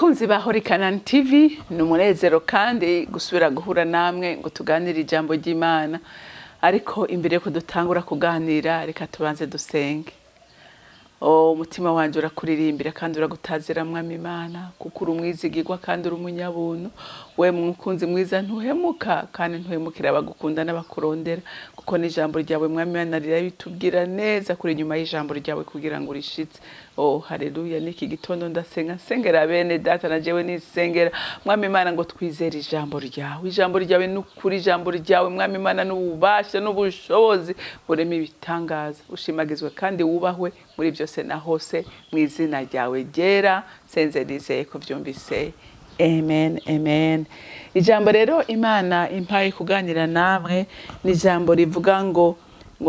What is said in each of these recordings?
Bakunzi ba CANAAN TV ni umunezero kandi gusubira guhura namwe ngo tuganire ijambo ry'Imana, ariko imbere yuko dutangura kuganira reka tubanze dusenge. Umutima wanje urakuririmbira kandi uragutazira mwami Imana, kuko uri umwizigirwa kandi uri umunyabuntu. We mukunzi mwiza ntuhemuka kandi ntuhemukira abagukunda n'abakurondera, kuko n'ijambo ryawe mwami Imana rirabitubwira neza kuri nyuma y'ijambo ryawe kugira ngo rishitse. Haleluya. Niki gitondo ndasenga nsengera bene data na jewe nisengera mwami Imana ngo twizere ijambo ryawe. Ijambo ryawe n'ukuri, ijambo ryawe mwami Imana n'ububasha n'ubushobozi burema ibitangaza. Ushimagizwe kandi wubahwe muri byose na hose mu izina ryawe ryera, senze nizeye ko vyumvise. Amen, amen. Ijambo rero Imana impaye kuganira namwe ni ijambo rivuga ngo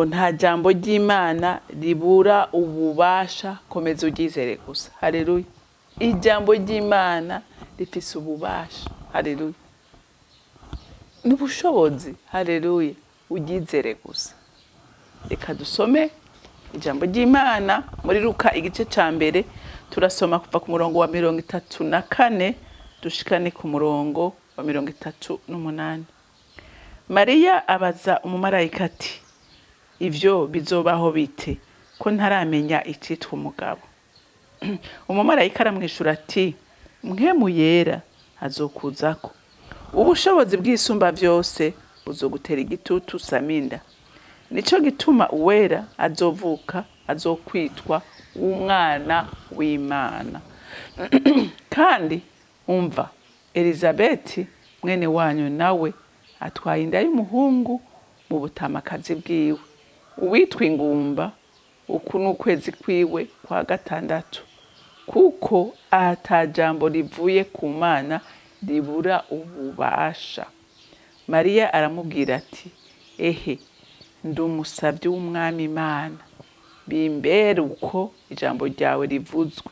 nta jambo ry'Imana ribura ububasha, komeza uryizere gusa. Haleluya. Ijambo ry'Imana rifise ububasha. Haleluya. N'ubushobozi. Haleluya. Uryizere gusa. Reka dusome ijambo ry'Imana muri Luka igice ca mbere, turasoma kuva ku murongo wa 34 dushikane ku murongo wa 38. Mariya abaza umumarayika ati, ivyo bizobaho bite ko ntaramenya icitwa umugabo? Umumarayika aramwishura ati, mpwemu yera azokuzako, ubushobozi bw'isumba vyose buzogutera igitutu saminda. Nico gituma uwera azovuka azokwitwa umwana w'Imana. Kandi umva, Elizabeti mwene wanyu nawe atwaye inda y'umuhungu mu butamakazi bwiwe, uwitwa ingumba. Uku n'ukwezi kwiwe kwa gatandatu, kuko ata jambo rivuye ku Mana ribura ububasha. Mariya aramubwira ati, ehe, ndi umusavyi w'umwami Imana, bimbere uko ijambo ryawe rivuzwe.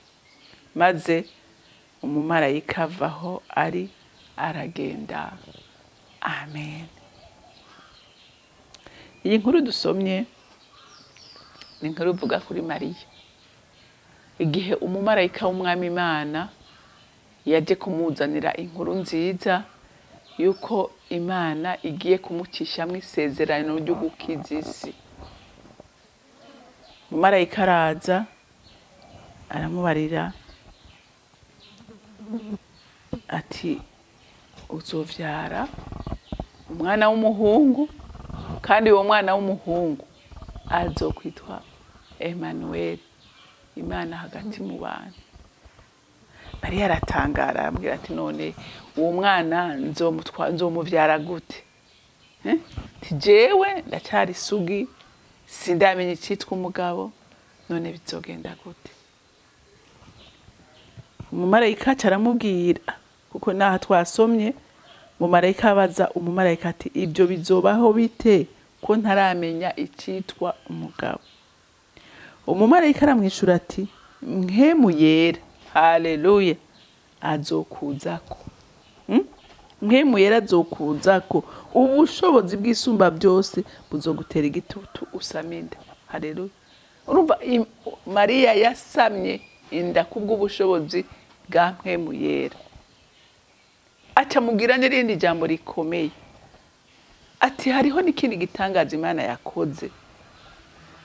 Maze umumarayika avaho ari aragenda. Amen. Iyi nkuru dusomye ni inkuru ivuga kuri Mariya, igihe umumarayika w'umwami Imana yaje kumuzanira inkuru nziza yuko Imana igiye kumucishamwo isezerano ryo gukiza isi. Umumarayika araza aramubarira ati, uzovyara umwana w'umuhungu, kandi uwo mwana w'umuhungu azokwitwa Emmanuel, Imana hagati mu bantu. Mariya aratangara arambwira ati, none uwo mwana nzomuvyara gute? Jewe ndacyari sugi, sindamenya icitwa umugabo, none bizogenda gute? Umumarayika aramubwira, kuko naha twasomye umumarayika abaza umumarayika ati, ibyo bizobaho bite ko ntaramenya icitwa umugabo? Umumarayika aramwishura ati, mpwemu yera, haleluya, azokuzako. Mpwemu yera azokuzako, ubushobozi bw'isumba byose buzogutera igitutu usaminda. Haleluya. Urumva Mariya yasamye inda kubw'ubushobozi bwa mpwemu yera. Acamubwira n'irindi jambo rikomeye ati, hariho n'ikindi gitangaza Imana yakoze.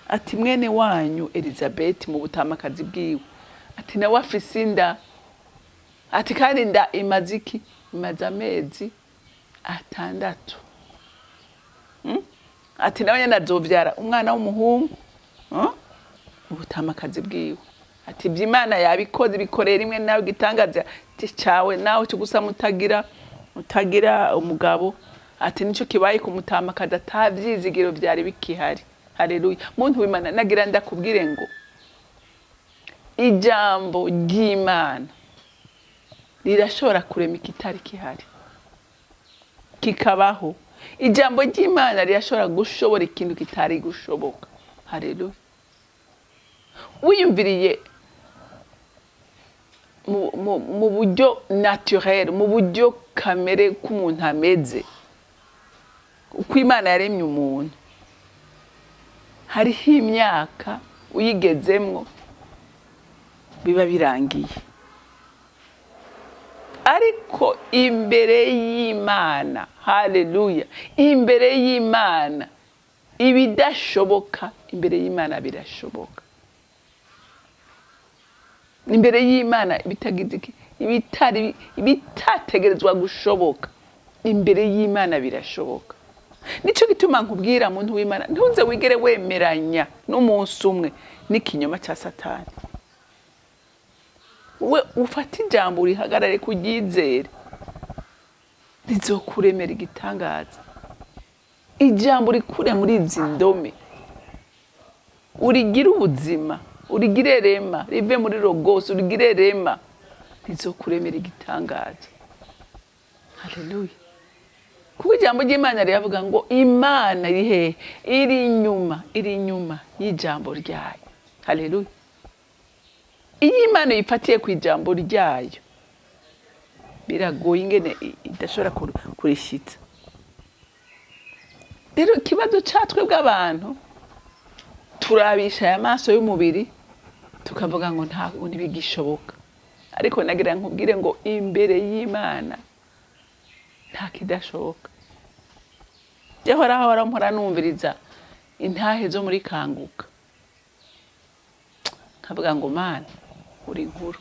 Ati, mwene wanyu Elizabeti mu butamakazi bwiwe, ati nawe afise inda. Ati kandi inda imaze iki? Imaze amezi 6. Ati nawe nyene azovyara umwana w'umuhungu mu butamakazi bwiwe. Ati ivy'Imana yabikoze, bikorera rimwe nawe gitangaza cawe nawe cyo gusa mutagira umugabo. Ati nico kibaye ku mutamakazi, atavyizigiro vyari bikihari. Haleluya. Muntu w'Imana, nagira ndakubwire ngo ijambo ry'Imana rirashobora kurema ikitari kihari kikabaho. Ijambo ry'Imana rirashobora gushobora ikintu kitari gushoboka. Haleluya. Wiyumviriye mu buryo naturel, mu buryo kamere k'umuntu ameze, uko Imana yaremye umuntu, hariho imyaka uyigezemwo biba birangiye. ariko imbere y'Imana, haleluya, imbere y'Imana ibidashoboka imbere y'Imana birashoboka. Imbere y'Imana ibitategerezwa gushoboka imbere y'Imana birashoboka. Nico gituma nkubwira muntu w'Imana, ntunze wigere wemeranya n'umunsi umwe n'ikinyoma cya Satani. We ufata ijambo urihagarare kuryizere, rizokuremera igitangaza. Ijambo rikure muri izi ndome, urigire ubuzima, urigire rema, rive muri rogos, urigire rema, rizokuremera igitangaza. Haleluya. Kuko ijambo ry'Imana riravuga ngo Imana iri hehe? Iri inyuma y'ijambo ryayo. Haleluya. Iyo Imana yifatiye ku ijambo ryayo, biragoye ingene idashobora kurishitsa. Rero ikibazo cyatwe bw'abantu, turabisha aya maso y'umubiri tukavuga ngo ntabwo ntibigishoboka. Ariko nagira nkubwire ngo imbere y'Imana nta kidashoboka. Jehoraho mpora numviriza intahe zo muri Kanguka, nkavuga ngo Mana uri inkuru,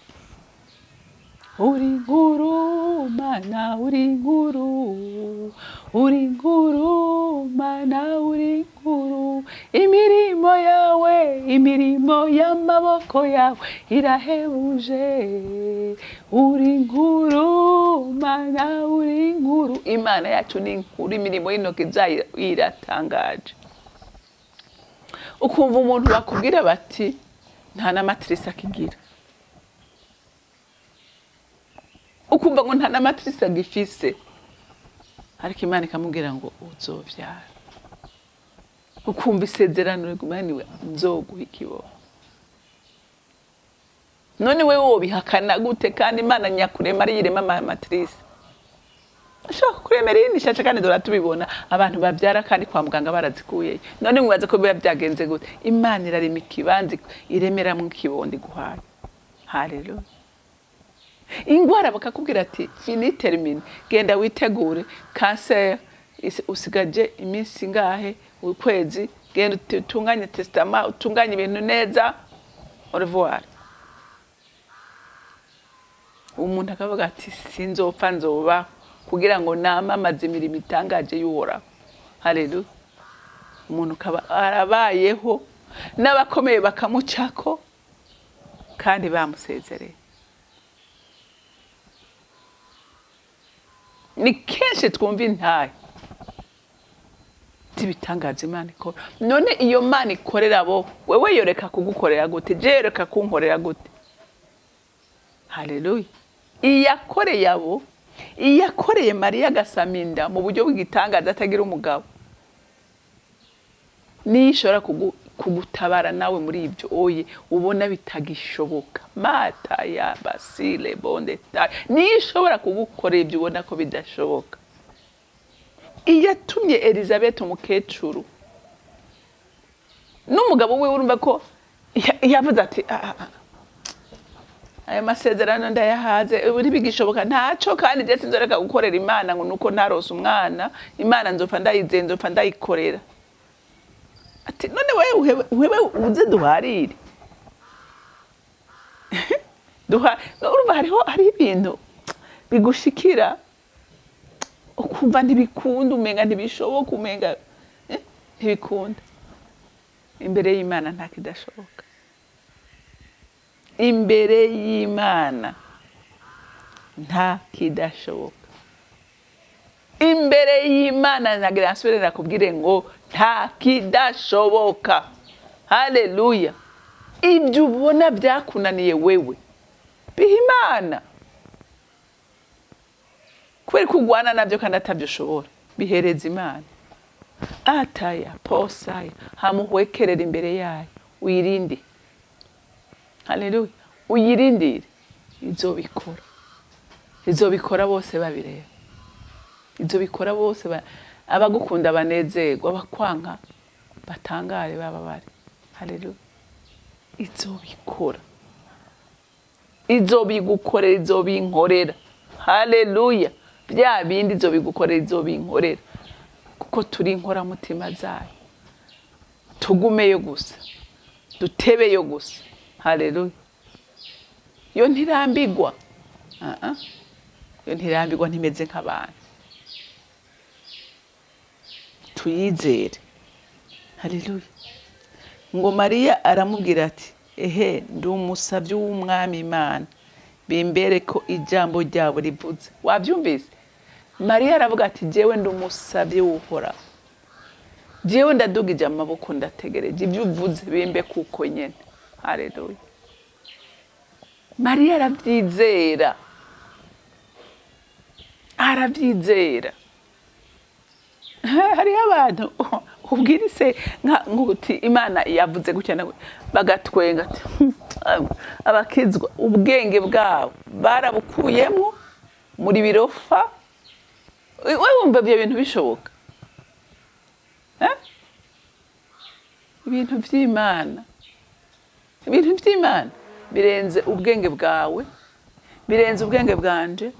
uri inkuru Mana, uri inkuru, uri inkuru Mana, uri inkuru. Imirimo yawe, imirimo y'amaboko yawe irahebuje. Uri inkuru Mana, uri inkuru. Imana yacu ni inkuru, imirimo y'intoki zayo iratangaje. Ukumva umuntu bakubwira bati nta n'amatirisi akigira, ukumva ngo nta n'amatirisi agifise, ariko Imana ikamubwira ngo uzovyara. Ukumva isezerano rigumaniwe, nzoguha ikibondo. None we wobihakana gute kandi Imana nyakurema ari yirema amatirisi? Ashaka kuremera yindi shacha kandi dora tubibona abantu bavyara kandi kwa muganga barazikuye. None mwibaza ko biba byagenze gute? Imana irarema ikibanzi iremera mu kibondi guhaye. Haleluya. Ingwara bakakubwira ati fini termine, genda witegure cancer usigaje iminsi ngahe, ukwezi, genda utunganye testament, utunganye ibintu neza, au revoir. Umuntu akavuga ati sinzopfa nzoba kugira ngo namamaze imirimo itangaje y'Uhoraho. Haleluya. Umuntu kaba arabayeho n'abakomeye bakamucako kandi bamusezereye. Ni kenshi twumva intahe tibitangaje Imana ikora. None iyo Mana ikorera bo, wewe yoreka kugukorera gute? Je yoreka kunkorera gute? Haleluya. Iyakoreye abo, iyakoreye Mariya Gasaminda mu buryo bw'igitangaza atagira umugabo, ni ishobora kugutabara nawe muri ibyo oye ubona bitagishoboka. Mata ya basile bonde ta, ni ishobora kugukorera ibyo ubona ko bidashoboka. Iyatumye Elizabeth umukecuru n'umugabo we, urumva ko yavuze ati aya masezerano ndayahaze, uri bigishoboka ntaco, kandi je sinzoreka gukorera Imana ngo nuko ntarose umwana, Imana nzopfa ndayize, nzopfa ndayikorera. Ati none wewe uze duharire. Urumva hari ibintu bigushikira ukumva ntibikunda, umenga ntibishoboka, umenga ntibikunda. Imbere y'Imana nta kidashoboka. Imbere y'Imana nta kidashoboka. Imbere y'Imana nagira nsubirira kubwire ngo nta kidashoboka. Haleluya. Ibyo ubona byakunaniye wewe, biha Imana. Kweri kugwana nabyo kandi atabyushobora, bihereza Imana. Ataya posaya hamuhwekerera imbere yayo, uyirinde. Haleluya. Uyirindire, izobikora. Izobikora bose babireba. Izobikora bose abagukunda banezerwa, abakwanka batangare bababare. Haleluya. Izobikora. Izobigukorera, izobinkorera. haleluya, bya bindi zo bigukorera izo binkorera, kuko turi inkoramutima zayo. Tugumeyo gusa, dutebeyo gusa, haleluya. Yo ntirambigwa, yo ntirambigwa, ntimeze nk'abantu. Tuyizere, haleluya. Ngo Mariya aramubwira ati, ehe, ndi umusavyi w'umwami Imana, bimbere ko ijambo ryawe rivuze. Wabyumvise? Mariya aravuga ati, jewe ndi umusavyi w'Uhoraho, jewe ndadugije amaboko ndategereje ibyo uvuze bimbe kuko nyene, haleluya. Mariya arabyizera, arabyizera. Hariho abantu ubwirise nk'uti Imana yavuze gutya nawe bagatwenga ati abakizwa ubwenge bwabo barabukuyemo muri birofa. Wewe wumva ibyo bintu bishoboka? Ibintu by'Imana, ibintu by'Imana birenze ubwenge bwawe, birenze ubwenge bwanje.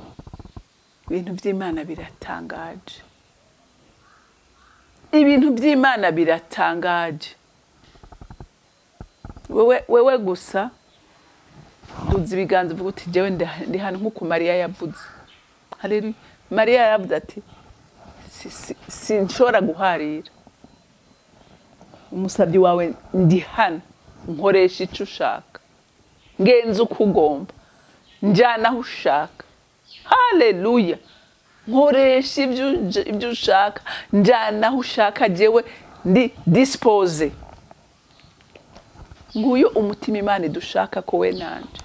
Ibintu by'Imana biratangaje, ibintu by'Imana biratangaje. Wewe gusa duzi ibiganza uvuga uti jewe ndi hano nk'uko Mariya yavuze, haleluya. Mariya yaravuze ati, sinshobora guharira, umusabyi wawe ndi hano, nkoresha icyo ushaka, ngenza uko ugomba, njyana aho ushaka, haleluya. Nkoresha ibyo ushaka, njyana aho ushaka, jewe ndi dispose. Nguyu umutima Imana idushaka ko we nanje,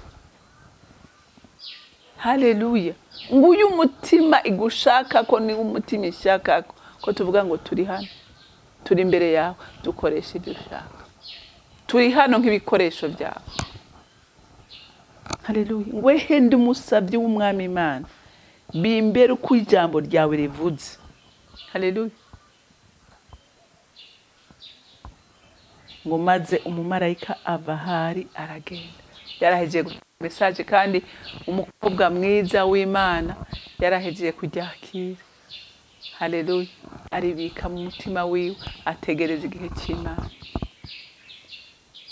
haleluya. Nguyu umutima igushaka ko, ni umutima ishaka ko tuvuga ngo turi hano, turi imbere yawe, dukoresha ibyo ushaka, turi hano nk'ibikoresho byawe, haleluya. Ngwehe ndi umusabyi w'umwami Imana, bimbere uko ijambo ryawe rivuze, haleluya. Ngo maze umumarayika ava ahari aragenda. Yarahejeje gutanga message, kandi umukobwa mwiza w'Imana yarahejeje kuryakira, haleluya. Aribika mu mutima wiwe, ategereza igihe cy'Imana.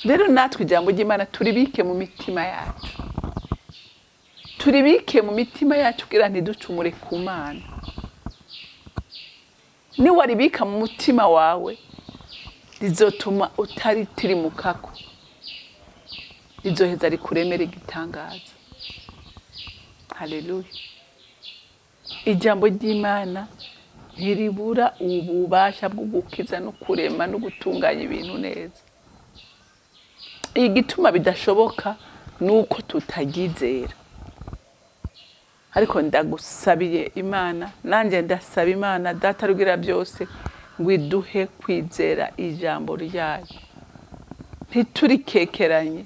Rero natwe ijambo ry'Imana turibike mu mitima yacu, turibike mu mitima yacu kugira ntiducumure ku Mana. Ni waribika mu mutima wawe, rizotuma utaritirimukako, rizoheza rikuremera igitangaza, haleluya. Ijambo ry'Imana ntiribura ububasha bwo gukiza no kurema no gutunganya ibintu neza. Igituma bidashoboka nuko tutagizera. Ariko ndagusabiye Imana, nanjye ndasaba Imana Data rugira byose, ngo iduhe kwizera ijambo ryayo. Ntiturikekeranye,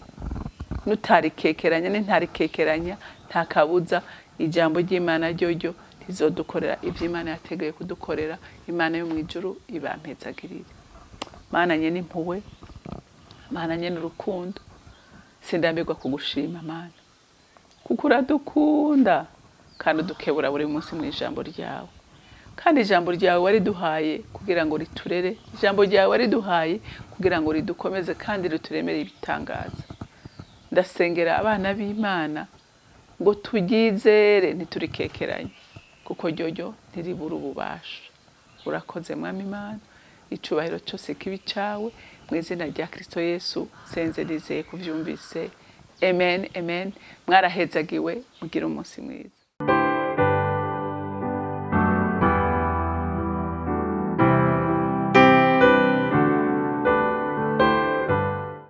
nutarikekeranya n'intarikekeranya, nta kabuza ijambo ry'Imana ryo rizodukorera ibyo Imana yateguye kudukorera. Imana yo mu ijuru ibampezagirire. Mana nyene impuhwe, Mana nyene urukundo, sindambirwa kugushima Mana, kuko uradukunda kandi udukebura buri munsi mu ijambo ryawe. Kandi ijambo ryawe wariduhaye kugira ngo riturere, ijambo ryawe wariduhaye kugira ngo ridukomeze kandi rituremere ibitangaza. Ndasengera abana b'Imana ngo tugizere ntiturikekeranye, kuko ryo ntiribura ububasha. Urakoze Mwami Imana, icubahiro cyose kibi cyawe, mu izina rya Kristo Yesu senze nizeye kuvyumvise, amen, amen. Mwarahezagiwe, mugira umunsi mwiza.